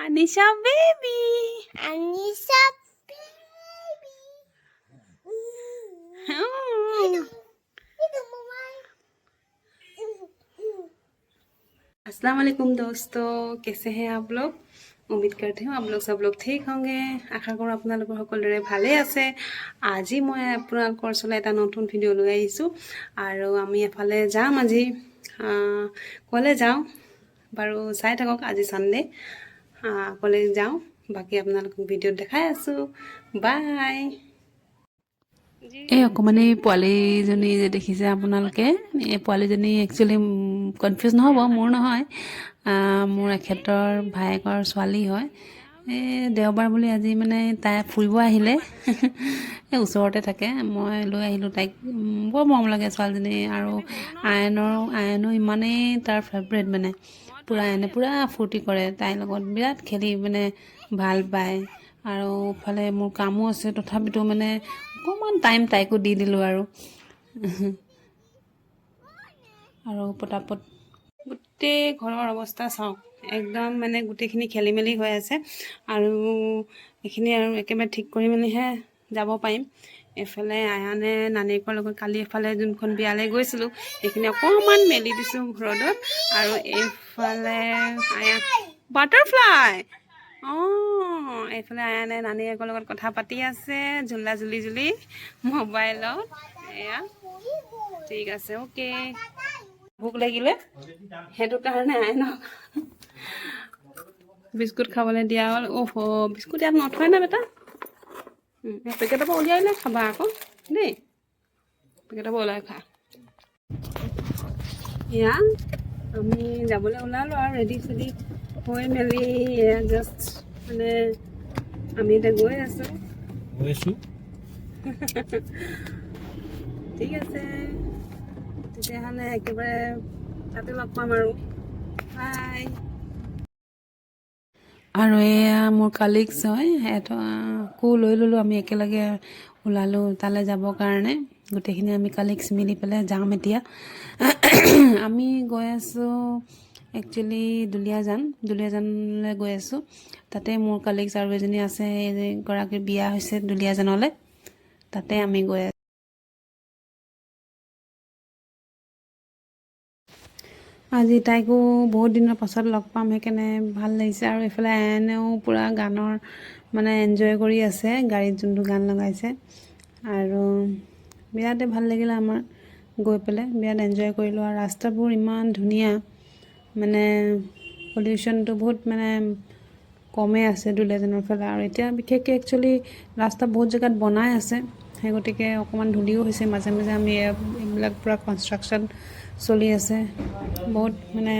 Anisha baby. Anisha baby. अस्सलाम वालेकुम दोस्तों, कैसे हैं आप लोग? उम्मीद करती हूँ आप लोग सब लोग ठीक होंगे। आशा কৰোঁ আপোনালোকৰ সকলোৰে ভালে আছে। আজি মই আপোনালোকৰ ওচৰলৈ এটা নতুন ভিডিঅ' লৈ আহিছোঁ আৰু আমি এফালে যাম আজি। ক'লে যাওঁ বাৰু চাই থাকক। আজি সানডে ক'লে যাওঁ, বাকী আপোনালোকক ভিডিঅ'ত দেখাই আছোঁ। বাই। এই অকণমানি পোৱালীজনী যে দেখিছে আপোনালোকে, এই পোৱালীজনী একচুৱেলি কনফিউজ নহ'ব, মোৰ নহয়, মোৰ এখেতৰ ভায়েকৰ ছোৱালী হয়। এই দেওবাৰ বুলি আজি মানে তাই ফুৰিব আহিলে। এই ওচৰতে থাকে, মই লৈ আহিলোঁ তাইক। বৰ মৰম লাগে ছোৱালীজনী, আৰু আয়নো ইমানেই তাৰ ফেভৰেট, মানে পূৰা ফূৰ্তি কৰে তাইৰ লগত, বিৰাট খেলি মানে ভাল পায়। আৰু ইফালে মোৰ কামো আছে, তথাপিতো মানে অকণমান টাইম তাইকো দি দিলোঁ আৰু পটাপট গোটেই ঘৰৰ অৱস্থা চাওক, একদম মানে গোটেইখিনি খেলি মেলি হৈ আছে। আৰু এইখিনি আৰু একেবাৰে ঠিক কৰি মেলিহে যাব পাৰিম। এইফালে আয়ানে নানীয়েকৰ লগত কালি এফালে যোনখন বিয়ালৈ গৈছিলোঁ সেইখিনি অকণমান মেলি দিছোঁ ৰ'দত। আৰু এইফালে আয়া বাটাৰফ্লাই, এইফালে আয়ানে নানীয়েকৰ লগত কথা পাতি আছে, ঝুলা ঝুলি মোবাইলত। এয়া ঠিক আছে, অ'কে। ভোক লাগিলে সেইটো কাৰণে আয়নক বিস্কুট খাবলৈ দিয়া হ'ল। বিস্কুট ইয়াত নথয় না বেটা, পেকেটৰ পৰা উলিয়াই খাবা আকৌ দেই, পেকেটৰ পৰা ওলাই খা। এয়া আমি যাবলৈ ওলালোঁ আৰু ৰেডি চেডি হৈ মেলি, এয়া জাষ্ট মানে আমি এতিয়া গৈ আছোঁ। ঠিক আছে তেতিয়াহ'লে একেবাৰে তাতে লগ পাম আৰু বাই। আৰু এয়া মোৰ কালিগছ হয়, সিহঁতকো লৈ ল'লোঁ, আমি একেলগে ওলালোঁ তালৈ যাবৰ কাৰণে। গোটেইখিনি আমি কালিগছ মিলি পেলাই যাম এতিয়া। আমি গৈ আছোঁ একচুৱেলি দুলীয়াজানলৈ গৈ আছোঁ। তাতে মোৰ কালিগছ আৰু এজনী আছে, এগৰাকীৰ বিয়া হৈছে দুলীয়াজানলৈ, তাতে আমি গৈ আছোঁ। আজি তাইকো বহুত দিনৰ পাছত লগ পাম, সেইকাৰণে ভাল লাগিছে। আৰু এইফালে আয়নেও পূৰা গানৰ মানে এনজয় কৰি আছে, গাড়ীত যোনটো গান লগাইছে। আৰু বিৰাটেই ভাল লাগিলে আমাৰ গৈ পেলাই, বিৰাট এনজয় কৰিলোঁ। আৰু ৰাস্তাবোৰ ইমান ধুনীয়া, মানে পলিউশ্যনটো বহুত মানে কমেই আছে দুলীয়াজানৰ ফালে। আৰু এতিয়া বিশেষকৈ একচুৱেলি ৰাস্তা বহুত জেগাত বনাই আছে, সেই গতিকে অকণমান ধূলিও হৈছে মাজে মাজে। আমি এইবিলাক পূৰা কনষ্ট্ৰাকশ্যন চলি আছে, বহুত মানে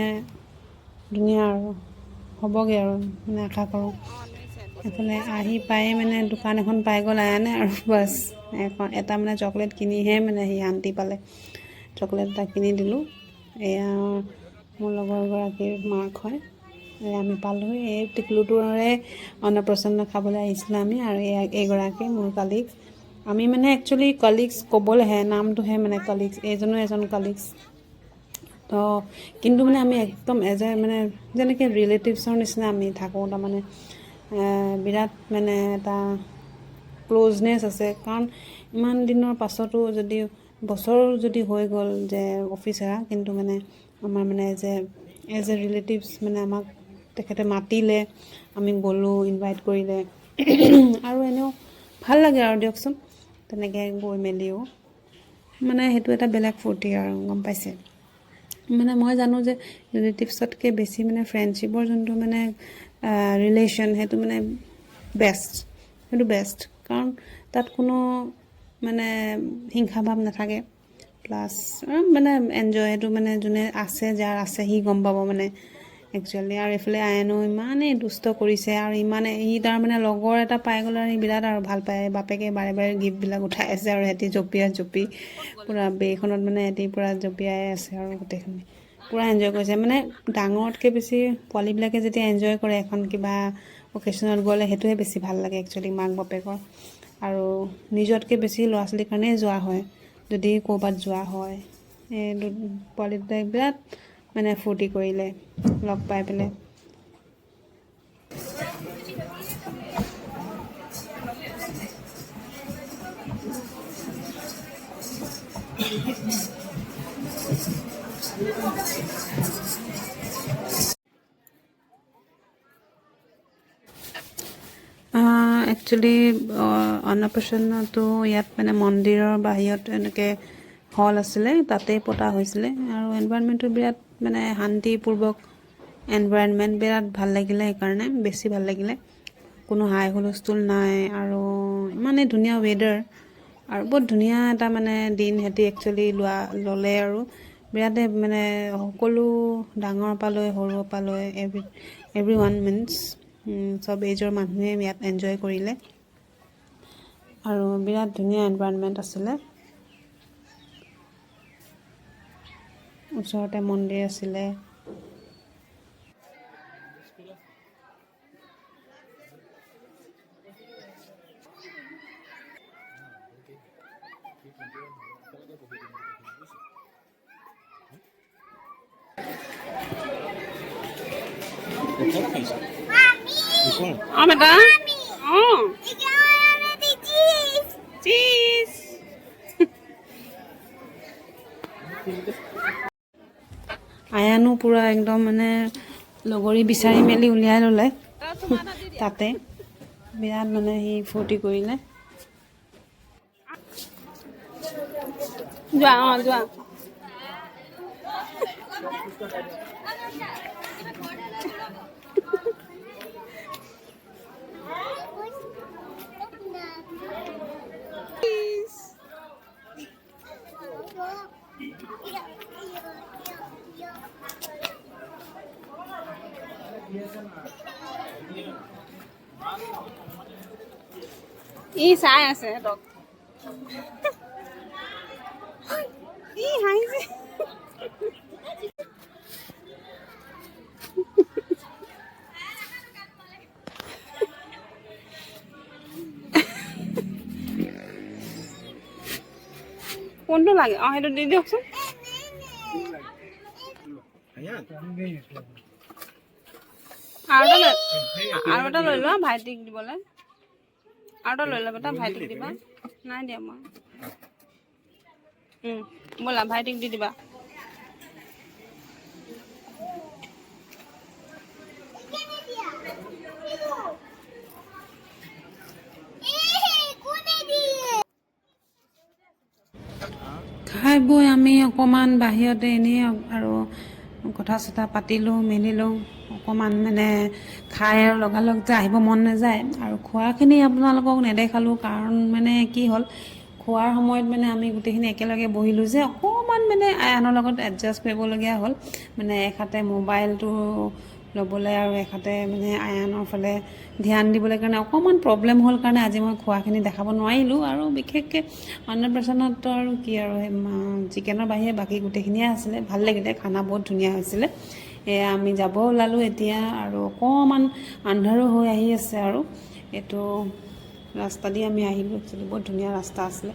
ধুনীয়া আৰু হ'বগৈ আৰু মানে আশা কৰোঁ। এইফালে আহি পায়ে মানে দোকান এখন পাই গ'ল আয়ানে, আৰু বাছ এটা মানে চকলেট কিনিহে মানে সি শান্তি পালে। চকলেট এটা কিনি দিলোঁ। এয়া মোৰ লগৰগৰাকীৰ মাক হয়, আমি পালোঁ। এই টিকলুটোৰে অন্নপ্ৰসন্ন খাবলৈ আহিছিলোঁ আমি। আৰু এইগৰাকী মোৰ কালিগছ। আমি মানে একচুৱেলি কালিগছ ক'বলৈহে, নামটোহে মানে কালিগছ, এইজনো এজন কালিগছ। তো কিন্তু মানে আমি একদম মানে যেনেকৈ ৰিলেটিভছৰ নিচিনা আমি থাকোঁ। তাৰমানে বিৰাট মানে এটা ক্ল'জনেছ আছে, কাৰণ ইমান দিনৰ পাছতো যদি বছৰ যদি হৈ গ'ল যে অফিচ এৰা, কিন্তু মানে আমাৰ মানে এজ এ ৰিলেটিভছ মানে আমাক তেখেতে মাতিলে, আমি গ'লোঁ, ইনভাইট কৰিলে। আৰু এনেও ভাল লাগে আৰু দিয়কচোন, তেনেকৈ গৈ মেলিও মানে সেইটো এটা বেলেগ ফূৰ্তি আৰু, গম পাইছে। মানে মই জানো যে ৰিলেটিভছতকৈ বেছি মানে ফ্ৰেণ্ডশ্বিপৰ যোনটো মানে ৰিলেশ্যন, সেইটো মানে বেষ্ট, কাৰণ তাত কোনো মানে হিংসা ভাৱ নাথাকে। প্লাছ মানে এনজয়, সেইটো মানে যোনে আছে, যাৰ আছে সি গম পাব মানে একচুৱেলি। আৰু এইফালে আয়নো ইমানেই দুষ্ট কৰিছে, আৰু সি তাৰমানে লগৰ এটা পাই গ'লে আৰু সি বিৰাট আৰু ভাল পায়। বাপেকে বাৰে গিফ্টবিলাক উঠাই আছে, আৰু সিহঁতি জঁপি পূৰা বেইখনত মানে সিহঁতি পূৰা জঁপিয়াই আছে, আৰু গোটেইখিনি পূৰা এনজয় কৰিছে। মানে ডাঙৰতকৈ বেছি পোৱালীবিলাকে যেতিয়া এনজয় কৰে এখন কিবা অকেশ্যনত গ'লে, সেইটোৱে বেছি ভাল লাগে একচুৱেলি মাক বাপেকৰ। আৰু নিজতকৈ বেছি ল'ৰা ছোৱালীৰ কাৰণেই যোৱা হয় যদি ক'ৰবাত যোৱা হয়। এই পোৱালি দুটাই বিৰাট মানে ফূৰ্তি কৰিলে লগ পাই পেলাই। একচুৱেলি অন্নপ্ৰসন্নটো ইয়াত মানে মন্দিৰৰ বাহিৰত এনেকৈ হল আছিলে, তাতেই পতা হৈছিলে আৰু এনভাইৰনমেণ্টটো বিৰাট মানে শান্তিপূৰ্বক এনভাইৰনমেণ্ট, বিৰাট ভাল লাগিলে, সেইকাৰণে বেছি ভাল লাগিলে। কোনো হাই হুলস্থুল নাই আৰু ইমানেই ধুনীয়া ৱেডাৰ আৰু বহুত ধুনীয়া এটা মানে দিন সিহঁতি একচুৱেলি ল'লে আৰু বিৰাটেই মানে সকলো ডাঙৰ পালৈ সৰু পালৈ এভৰি ওৱান মিনছ চব এজৰ মানুহে ইয়াত এনজয় কৰিলে আৰু বিৰাট ধুনীয়া এনভাইৰনমেণ্ট আছিলে। ওচৰতে মন্দিৰ আছিলে। বেটা চিজ আয়ানো পূৰা একদম মানে লগৰী বিচাৰি মেলি উলিয়াই ল'লে তাতে, বিৰাট মানে সি ফূৰ্তি কৰিলে। যোৱা যোৱা ই চাই আছে সিহঁতক, ই হাঁহিছে। কোনটো লাগে? অঁ সেইটো দি দিয়কচোন। আৰু এটা লৈ লোৱা ভাইটিক দিবলৈ, আৰু এটা লৈ ল'বা, এটা ভাইটিক দিবা। নাই দিয়া মই, ব'লা ভাইটিক দি দিবা। খাই বৈ আমি অকণমান বাহিৰতে এনেই আৰু কথা চথা পাতিলোঁ মেলিলোঁ অকণমান, মানে খাই আৰু লগালগ যে আহিব মন নাযায় আৰু খোৱাখিনি আপোনালোকক নেদেখালোঁ, কাৰণ মানে কি হ'ল, খোৱাৰ সময়ত মানে আমি গোটেইখিনি একেলগে বহিলোঁ যে অকণমান মানে আনৰ লগত এডজাষ্ট কৰিবলগীয়া হ'ল, মানে এহাতে মোবাইলটো ল'বলৈ আৰু এহাতে মানে আয়ানৰ ফালে ধ্যান দিবলৈ কাৰণে অকণমান প্ৰব্লেম হ'ল কাৰণে আজি মই খোৱাখিনি দেখাব নোৱাৰিলোঁ। আৰু বিশেষকৈ অন্নপ্ৰসন্নতো আৰু কি আৰু চিকেনৰ বাহিৰে বাকী গোটেইখিনিয়ে আছিলে, ভাল লাগিলে, খানা বহুত ধুনীয়া হৈছিলে। এয়া আমি যাব ওলালোঁ এতিয়া আৰু অকণমান আন্ধাৰো হৈ আহি আছে আৰু এইটো ৰাস্তা দি আমি আহিলোঁ। একচুৱেলি বহুত ধুনীয়া ৰাস্তা আছিলে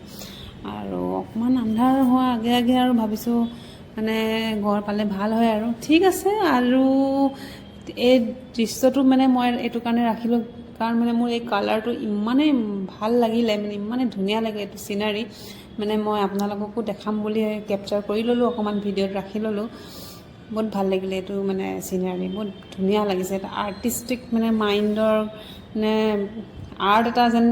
আৰু অকণমান আন্ধাৰ হোৱা আগে আগে আৰু ভাবিছোঁ মানে ঘৰ পালে ভাল হয় আৰু। ঠিক আছে, আৰু এই দৃশ্যটো মানে মই এইটো কাৰণে ৰাখিলোঁ কাৰণ মানে মোৰ এই কালাৰটো ইমানেই ভাল লাগিলে, মানে ইমানেই ধুনীয়া লাগে এইটো চিনাৰী, মানে মই আপোনালোককো দেখাম বুলি কেপচাৰ কৰি ল'লোঁ, অকণমান ভিডিঅ'ত ৰাখি ল'লোঁ। বহুত ভাল লাগিলে এইটো মানে চিনাৰী, বহুত ধুনীয়া লাগিছে। এটা আৰ্টিষ্টিক মানে মাইণ্ডৰ মানে আৰ্ট এটা যেন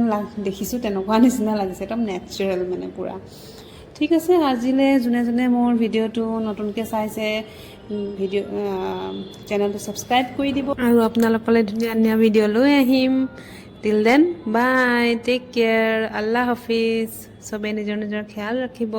দেখিছোঁ তেনেকুৱা নিচিনা লাগিছে, একদম নেচাৰেল মানে পূৰা। ঠিক আছে, আজিলৈ যোনে যোনে মোৰ ভিডিঅ'টো নতুনকৈ চাইছে চেনেলটো ছাবস্ক্ৰাইব কৰি দিব আৰু আপোনালোকলৈ ধুনীয়া ধুনীয়া ভিডিঅ' লৈ আহিম। টিল দেন বাই, টেক কেয়াৰ, আল্লাহ হাফিজ। চবেই নিজৰ নিজৰ খিয়াল ৰাখিব।